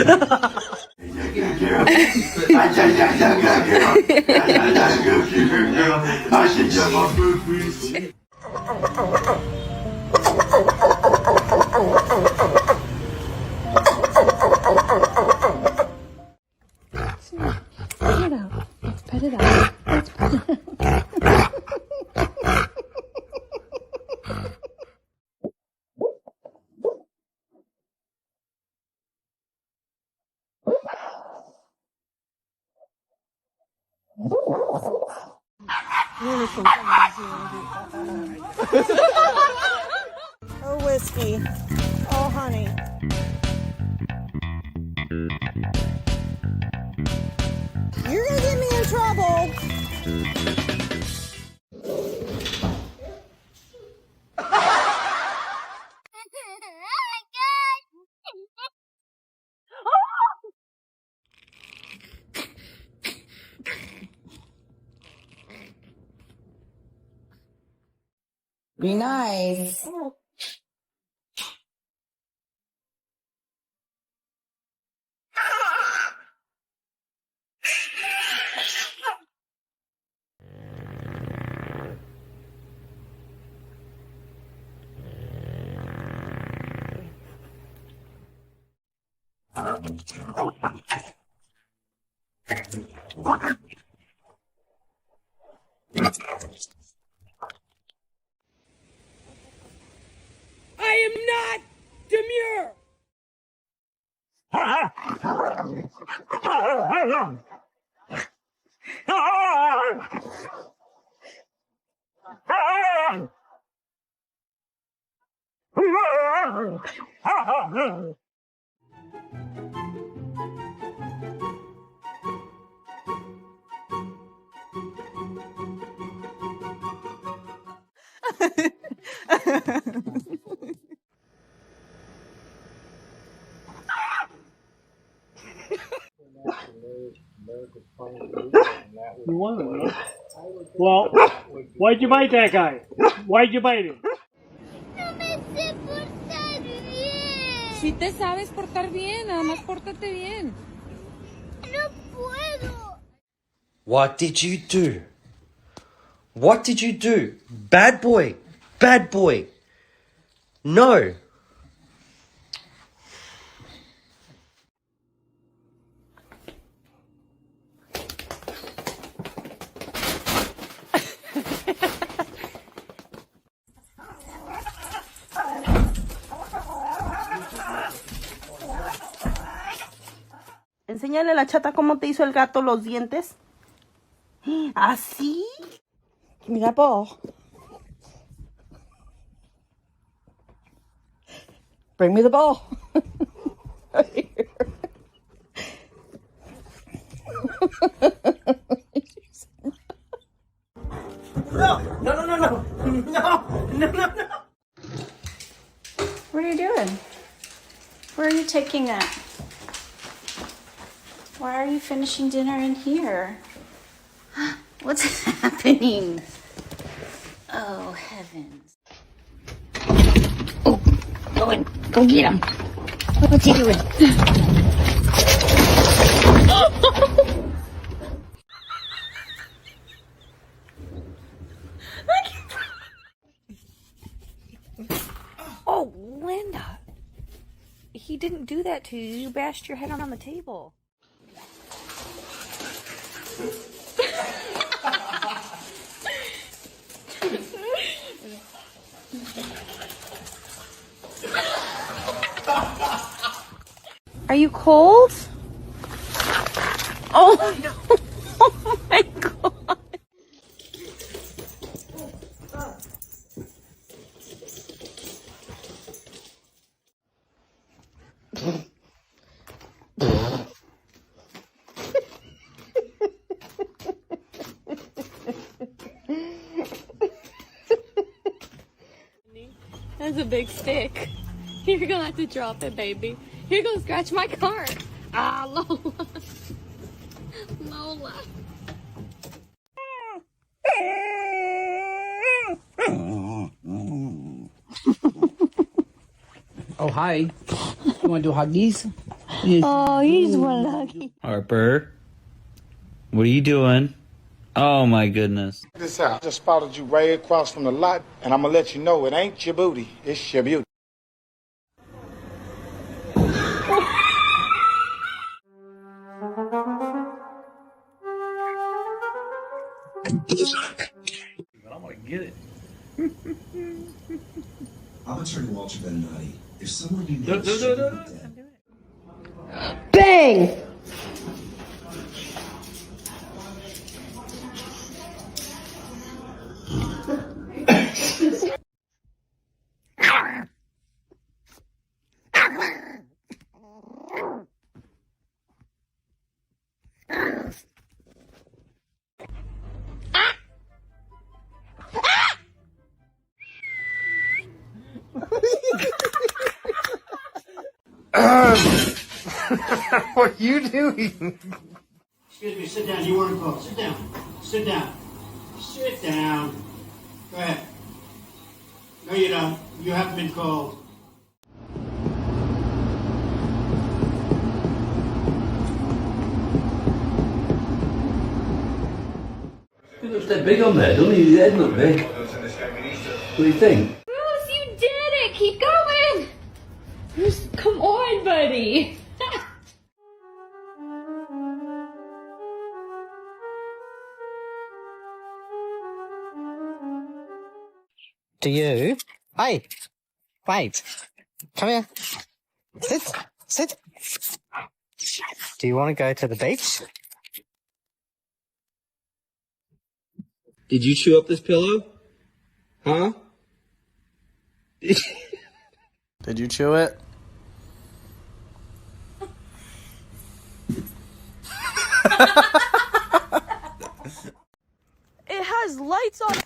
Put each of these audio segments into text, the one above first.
Pet it out. Let's pet it out. Let's pet it out. Oh, whiskey. Oh, honey. You're gonna get me in trouble. Be nice. I am not demure. You want it, huh? Well, why'd you bite that guy? Why'd you bite him? No me sé portar bien. Si te sabes portar bien, nada más pórtate bien. No puedo. What did you do? What did you do? Bad boy. Bad boy. No. Enséñale a la chata cómo te hizo el gato los dientes. ¿Así? Mira, po. Bring me the ball. No. What are you doing? Where are you taking that? Why are you finishing dinner in here? What's happening? Oh, heavens. Oh, go in. Go get him. What's he doing? Oh, Linda. He didn't do that to you. You bashed your head on the table. Are you cold? Oh, no. Oh my God. That's a big stick. You're gonna have to drop it, baby. You're gonna scratch my car. Ah, Lola. Lola. Oh, hi. You want to do huggies? Oh, he's one lucky. Harper, what are you doing? Oh my goodness. Check this out. I just spotted you right across from the lot, and I'm gonna let you know it ain't your booty, it's your beauty. I'm gonna get it. I'm gonna turn Walter Ben nutty. If someone you know is dead. Bang! What are you doing? Excuse me, sit down. You weren't called. Sit down. Sit down. Sit down. Go ahead. No, you don't. You haven't been called. He looks that big on there, doesn't he? His head look big. What do you think? Bruce, you did it! Keep going! Bruce, come on, buddy! Do you? Hey, wait. Come here. Sit. Sit. Do you want to go to the beach? Did you chew up this pillow? Huh? Did you chew it? It has lights on it.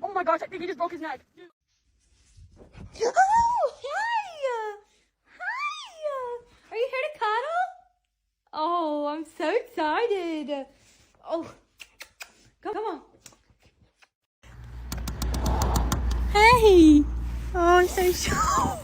Oh my gosh, I think he just broke his neck. Oh, hi! Hi! Are you here to cuddle? Oh, I'm so excited. Oh, come on. Hey! Oh, I'm so shy.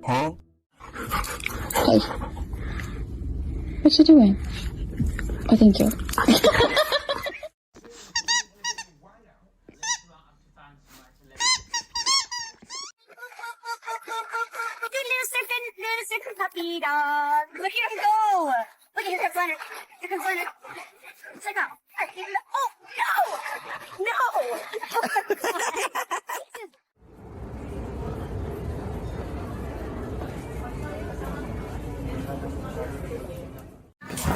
Huh? Hey. What you doing? Oh, thank you. Puppy dog. Look at him go. Look at him, Leonard. Here comes Leonard. Check out. Oh, no. No.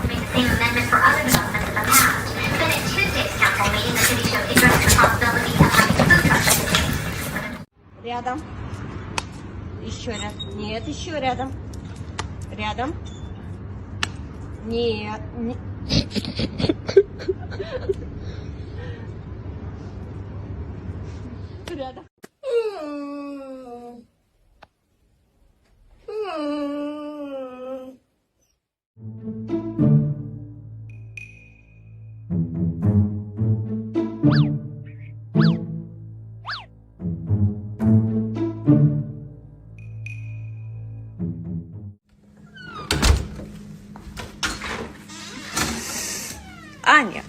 Make the same amendment for other developments in the past. Then at Tuesday's council meeting, the city showed ignorant responsibility of having food trucks. Рядом. Еще рядом. Нет, еще рядом. Рядом. Нет. Рядом. Аня.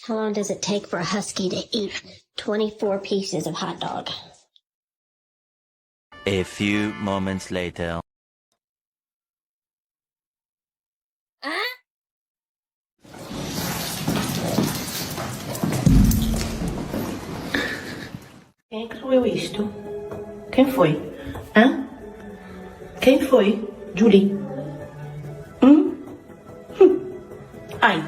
How long does it take for a husky to eat 24 pieces of hot dog? A few moments later. Quem escreveu isto? Quem foi? Hã? Quem foi? Julie. Ai.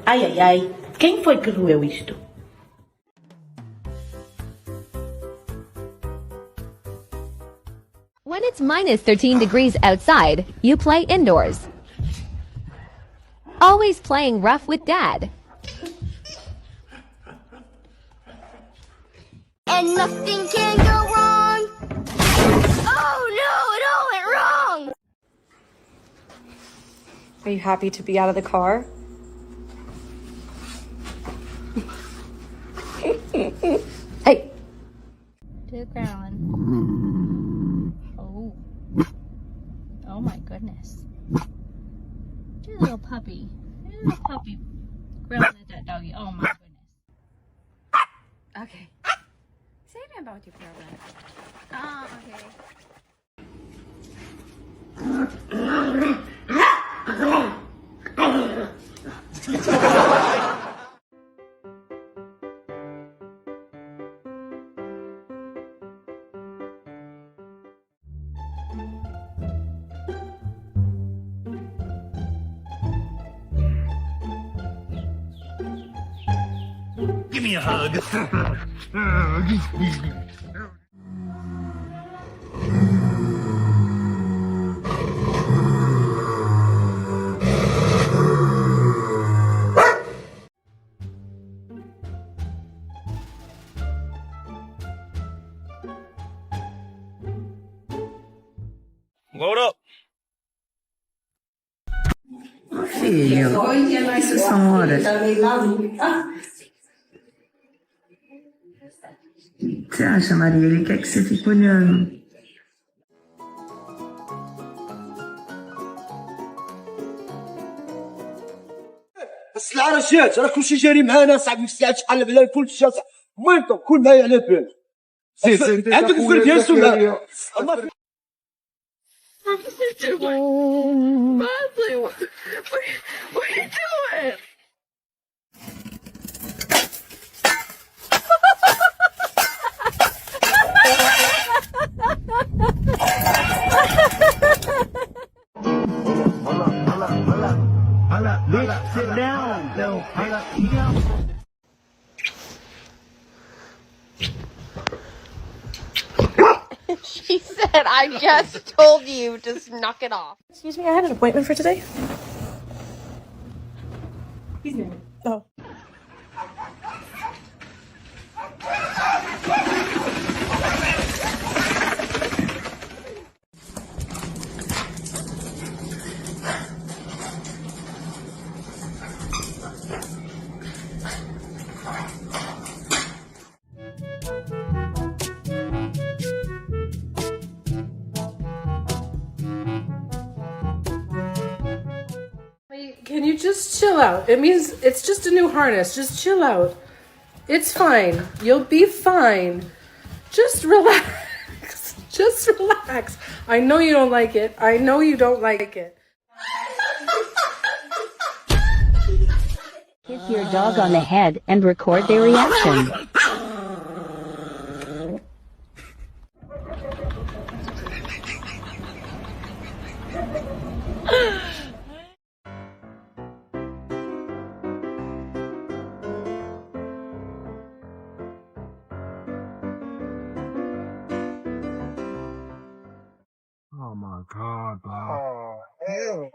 Ai, ai, ai. Quem foi que roeu isto? When it's minus 13 degrees outside, you play indoors. Always playing rough with Dad. And nothing can go wrong. Oh no, it all went wrong. Are you happy to be out of the car? Hey. To the ground. Oh. Oh my goodness. You're a little puppy. You're a little puppy. Growling at that doggy. Oh my goodness. Okay. Say me about your problem. Okay. Give me a hug. Load up. Filho, essas são horas. Você acha, Maria? Ele quer que você fique olhando. بس العرشات راه كلشي جاري معانا صاحبي في الساعات تقلب على كلشي وينكم كل ما على بال عندك الفكر ديال ولا Bosley, what are you doing? Bitch, sit down. No, She said, I just told you, just knock it off. Excuse me, I had an appointment for today. He's new. Oh. Can you just chill out? It means it's just a new harness. Just chill out. It's fine. You'll be fine. Just relax. Just relax. I know you don't like it. I know you don't like it. Hit your dog on the head and record their reaction. Oh my God, bro. Oh, hell.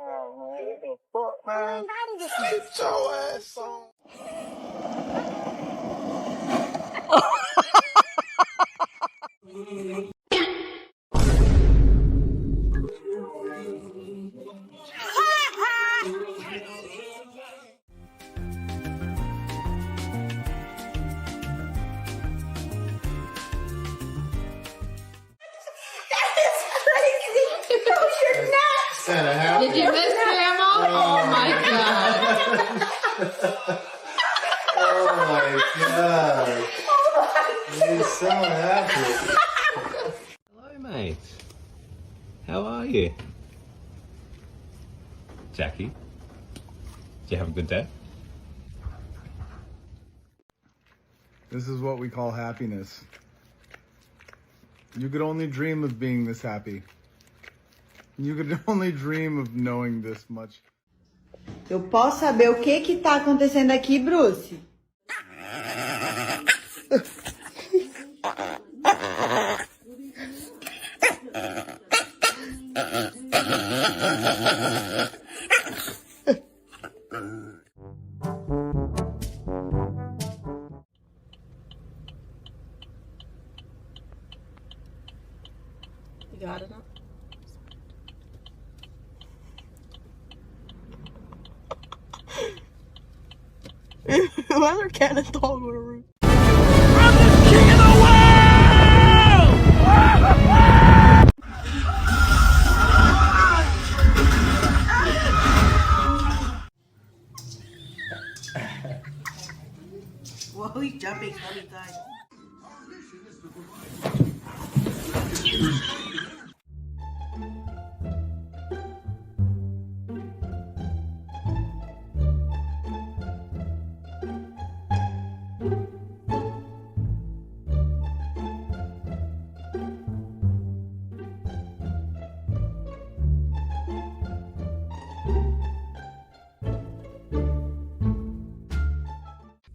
Fuck, man. Get your ass on. Did you miss Grandma? Oh my God. Oh my God. You're so happy. Hello, mate. How are you? Jackie, did you have a good day? This is what we call happiness. You could only dream of being this happy. You could only dream of knowing this much. Eu posso saber o que tá acontecendo aqui, Bruce? You got it now? Why is there a cat and a dog on a roof? I'm the king of the Whoa, he's jumping every time.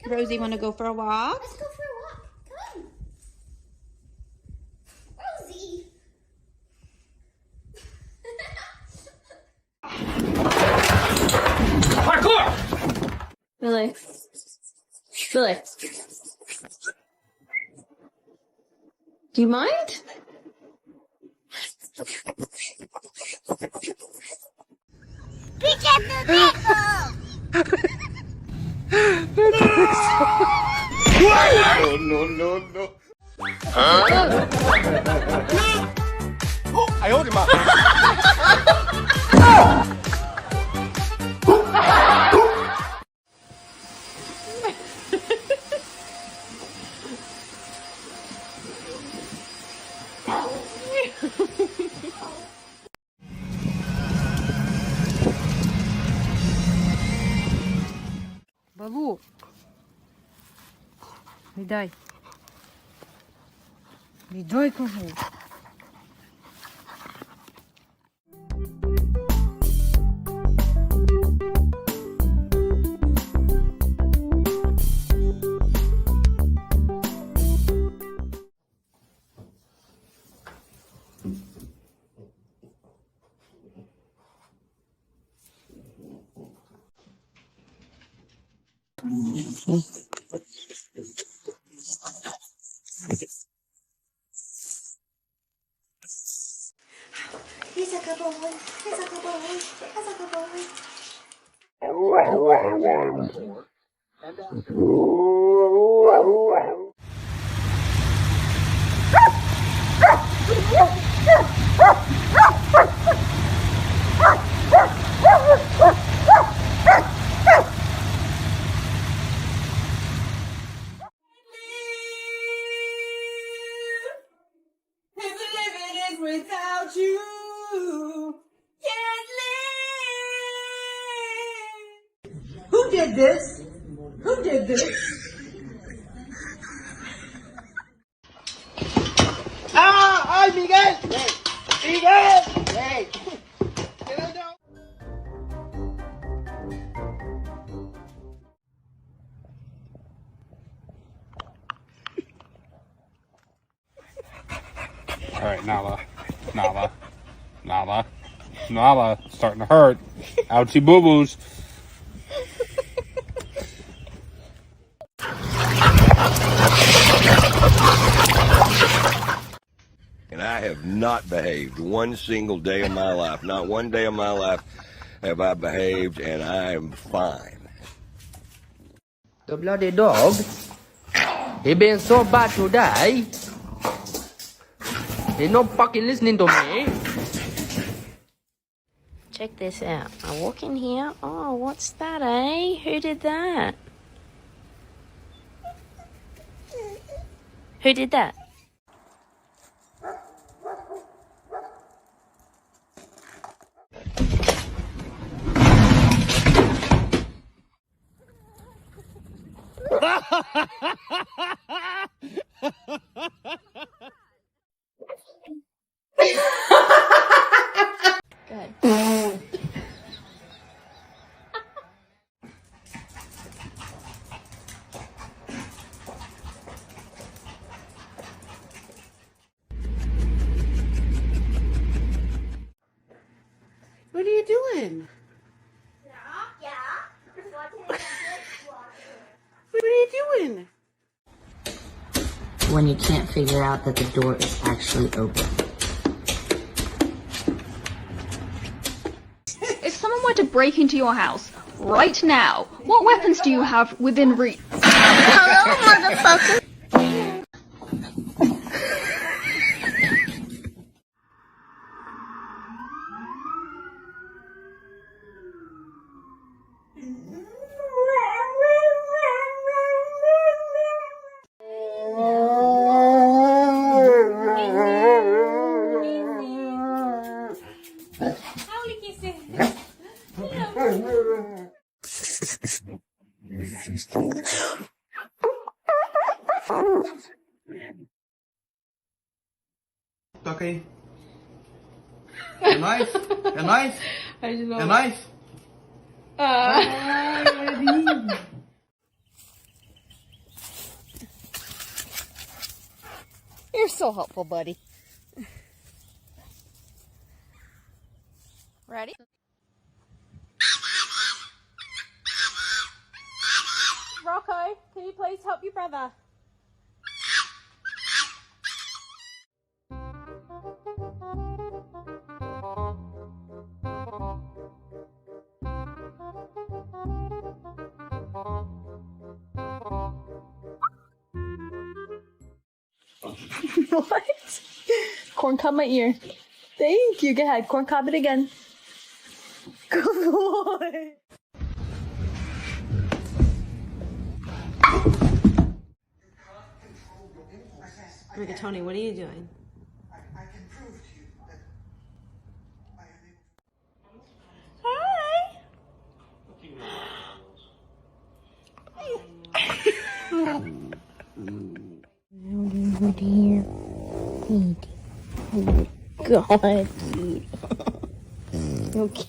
Rosie, want to go for a walk? Let's go for a walk. Come on. Rosie. Parkour! Really? Really? Do you mind? No. Huh? Oh, I owed him up. Балу. Віддай. Віддай, кажу. He's a good boy. He's a good boy. He's a good boy. Without you, can't live. Who did this? Who did this? ¡Ay, Miguel! ¡Miguel! ¡Hey! All right, Nala, starting to hurt. Ouchie boo boos. And I have not behaved one single day of my life. Not one day of my life have I behaved, and I am fine. The bloody dog. He been so bad today. He not fucking listening to me. Check this out. I walk in here. Oh, what's that, eh? Who did that? Who did that? Good. doing? What are you doing? When you can't figure out that the door is actually open. If someone were to break into your house right now, what weapons do you have within reach? Hello, motherfucker. Okay. You're nice. You're nice. You're nice. You're so helpful, buddy. Ready? Rocco, can you please help your brother? What? Corn cob my ear. Thank you. Go ahead. Corn cob it again. Good boy. Look at Tony, what are you doing? Hi. Oh dear. Oh God. Okay.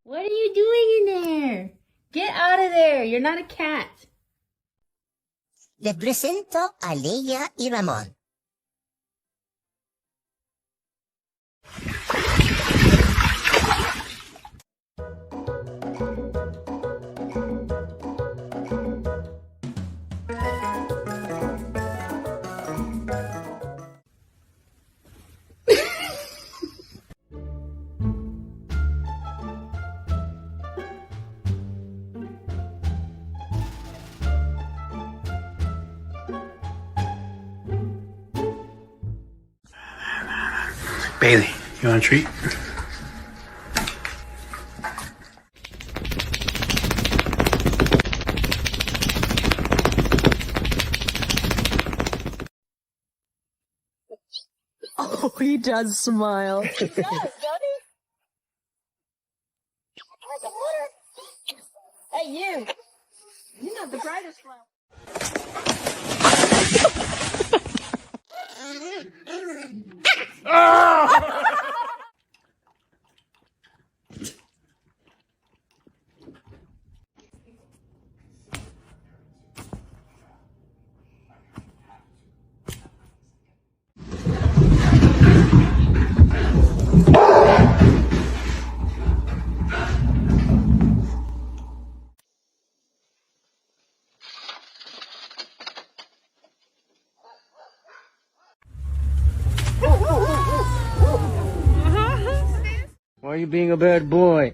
What are you doing in there? Get out of there. You're not a cat. Le presento a Leia y Ramón. Bailey, you want a treat? Oh, he does smile. He does, doesn't he? Hey, you. You're not the brightest flower. Why are you being a bad boy?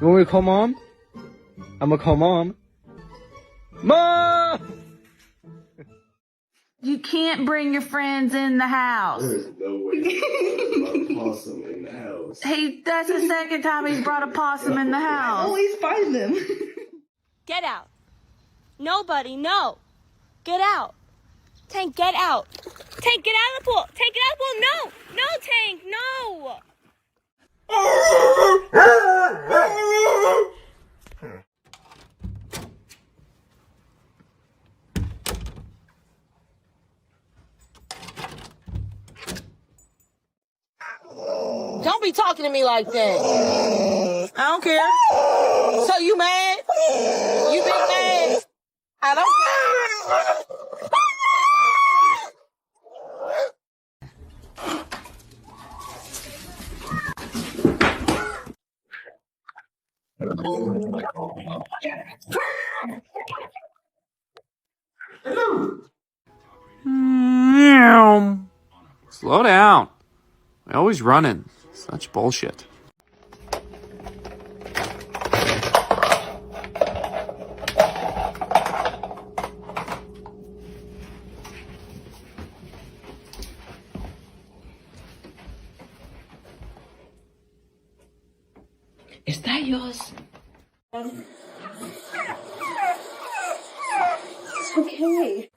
You want me to call mom? I'm gonna call mom. Mom! You can't bring your friends in the house. There's no way there's a possum in the house. That's the second time he's brought a possum in the house. Always find them. Get out. Nobody, no. Get out. Tank, get out. Tank, get out of the pool. Tank, get out of the pool. No. No, Tank, no. Don't be talking to me like that. I don't care. So you mad? You big mad? I don't care. Slow down. We're always running. Such bullshit. ¿Es that yours? It's okay.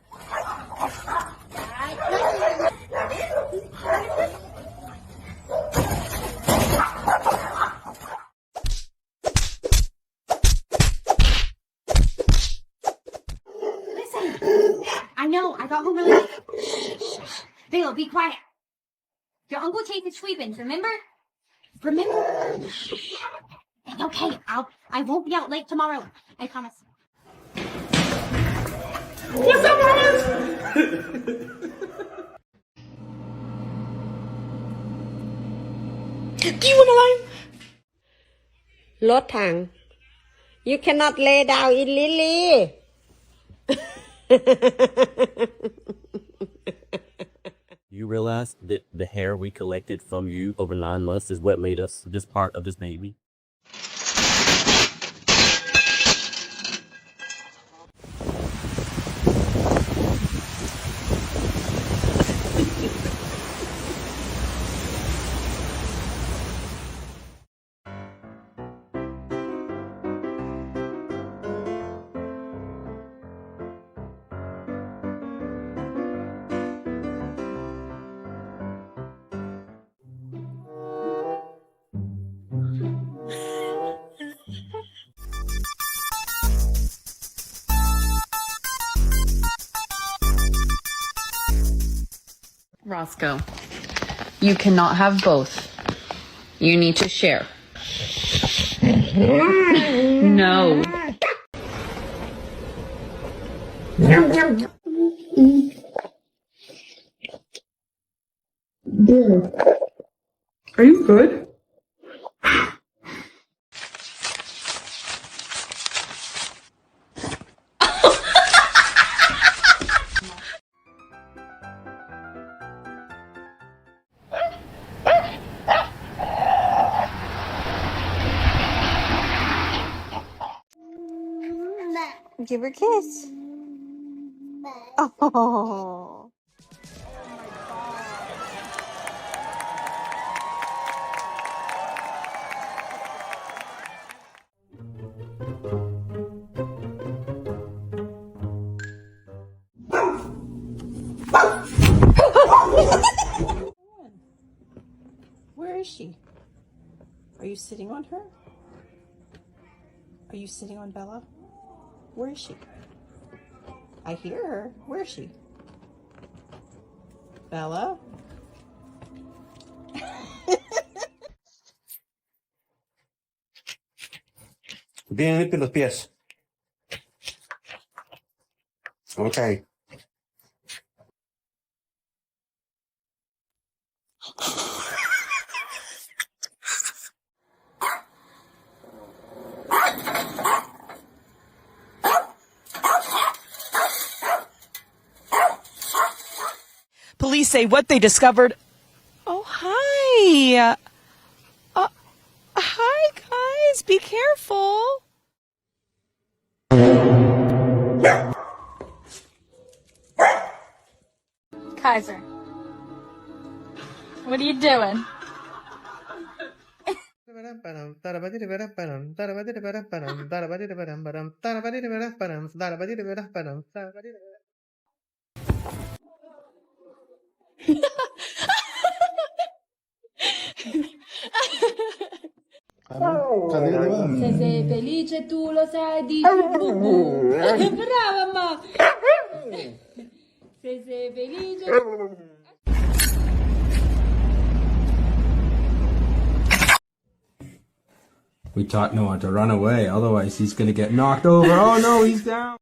I know, I got home really late. Bill, be quiet. Your Uncle Chase is sweeping, remember? Remember? It's okay, I won't be out late tomorrow. I promise. What's up, Mama? Do you want a lime? รถถัง You cannot lay down in Lily. You realize that the hair we collected from you over 9 months is what made us this part of this baby? Roscoe, you cannot have both. You need to share. No. Are you good? Give her a kiss. Oh. Where is she? Are you sitting on her? Are you sitting on Bella? Where is she? I hear her. Where is she? Bella? Bien limpio los pies. Okay. Police say what they discovered. Oh, hi. Hi, guys. Be careful. Kaiser, what are you doing? Se sei felice tu lo sai, dici bu. Brava, ma. Se sei felice. We taught Noah to run away, otherwise he's gonna get knocked over. Oh no, he's down.